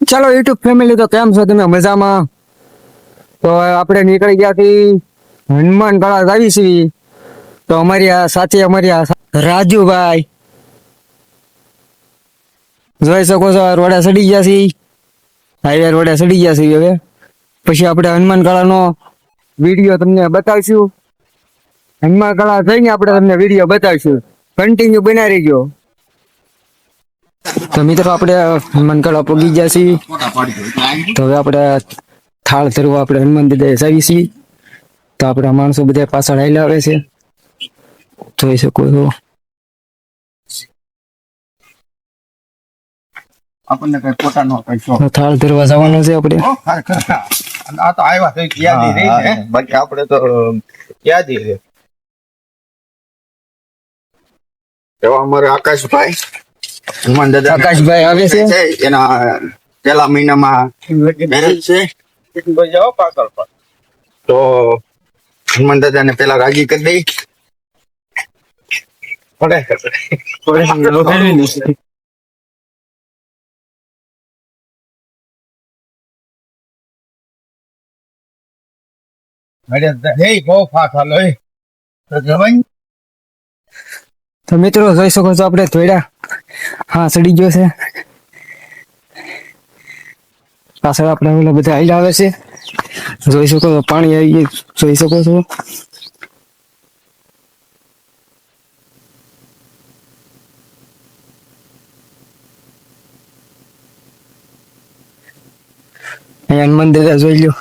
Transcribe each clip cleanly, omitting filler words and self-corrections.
ચાલો YouTube family, તો કેમ છો તમે? મજામાં? તો આપણે નીકળી ગયા થી હનુમાન કળા આવી છીએ. તો અમારી આ સાથે રાજુભાઈ જોઈ શકો છો, રોડે સડી ગયા છીએ, હાઈવે રોડે સડી ગયા છીએ. હવે પછી આપણે હનુમાન કળાનો વિડીયો તમને બતાવીશું. હનુમાન કળા થઈને આપણે તમને વિડીયો બતાવીશું. કન્ટિન્યુ બનાવી રહીજો. તો મિત્રો આપણે હનુમાન કળા પહોંચી ગયા છીએ. તો હવે આપણે થાળ ધરવા આપણે હનુમાન દાદા જાવી છીએ. તો આપણા માણસો બધા પાછળ હાલ્યા આવે છે, જોઈ શકો છો. આપણને કઈ પોતાનો કઈ શોખ થાળ ધરવા જવાનું છે આપણે. આ તો આવ્યા કઈ યાદી રહી છે, બાકી આપણે તો યાદી રહે. એવા અમારે આકાશભાઈ હનુમાન દાદા આકાશભાઈ આવે છે. એના પેલા મહિનામાં મેરેજ છે, તો હનુમાન દાદા ને પેલા રાજી કરી દઈ પડે. તો મિત્રો જોઈ શકો છો, આપણે ધોયડા હા સડી ગયો છે. પાછળ આપણે ઓલા બધા હાલ્યા આવે છે, જોઈ શકો છો. પાણી આવી ગયું, જોઈ શકો છો. અહીંયા હનુમાન દાદા જોઈ લો.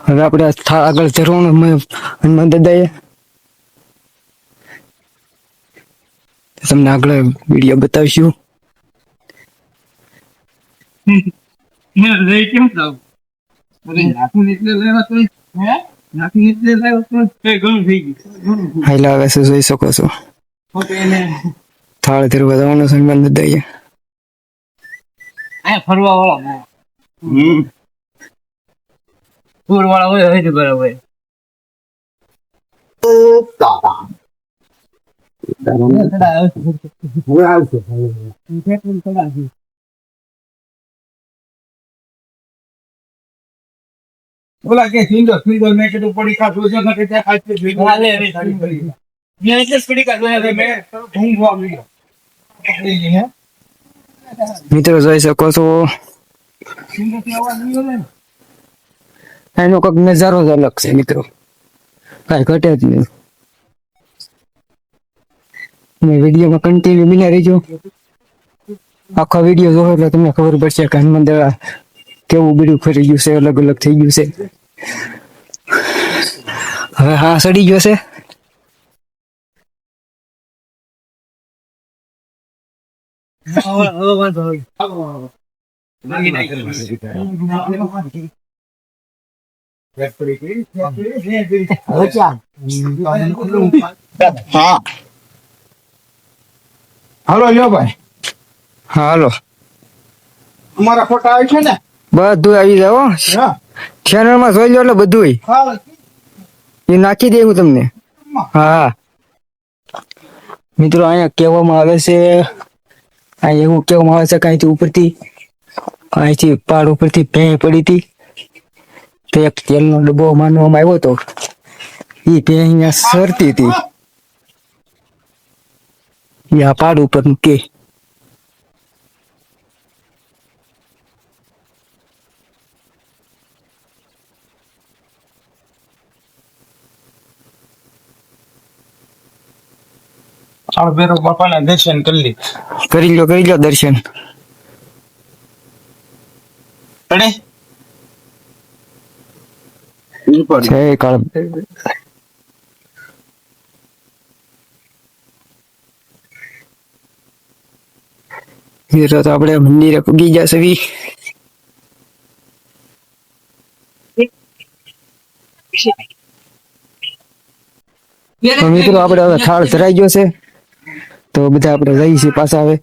હવે આપણે આગળ ધરવાનું હનુમાન દાદાએ. તમને આગળ વિડીયો બતાવીશું. હાઈલા આવે છે, જોઈ શકો છો. થાળ ધરવા જવાનું છે હનુમાન દાદાએ. ફરવા વાળા ટૂર વાળા હોય બરાબર. બોલા કે સિંગલ મેં કીધું પડી કા જોજો ને કે ત્યાં ખાઈ પી હાલે રે સારી કરી મેં એટલે પડી કા જોયા મેં ઊંઘવા ગયો. મિત્રો જોઈ શકો છો, એનો કોઈક નજારો જ અલગ છે મિત્રો, કઈ ઘટે જ નહીં. વિડીયોમાં કન્ટિન્યુ બિના રહીજો. આખો વિડીયો જોવો એટલે તમને ખબર પડશે કે હનુમાન દાદા કેવું બીડું ફરી ગયું છે, અલગ અલગ થઈ ગયું છે. હવે હા સડી ગયો છે. હા હાલો લ્યો ભાઈ. હાલો, અમારા ફોટા આવે છે ને? બધું આવી જાવ. ચેનલ માં જોઈ લો એટલે બધું એ નાખી દે હું તમને. હા મિત્રો, અહીંયા કહેવામાં આવે છે, અહીંયા એવું કહેવામાં આવે છે કે અહીંથી પહાડ ઉપરથી ભેં પડી હતી. તો એક તેલનો ડબ્બો માનવામાં આવ્યો હતો, એ ભેં અહીંયા સરતી હતી. આ પહાડ ઉપર કે ભૈરવ બાપાના દર્શન કરી લો દર્શન. જય કાળ. તો આપણે મંદિરે પૂગી જશે. મિત્રો આપણે હવે થાળ ધરાઈ ગયો છે, તો બધા આપણે જઈએ છીએ પાછા. હવે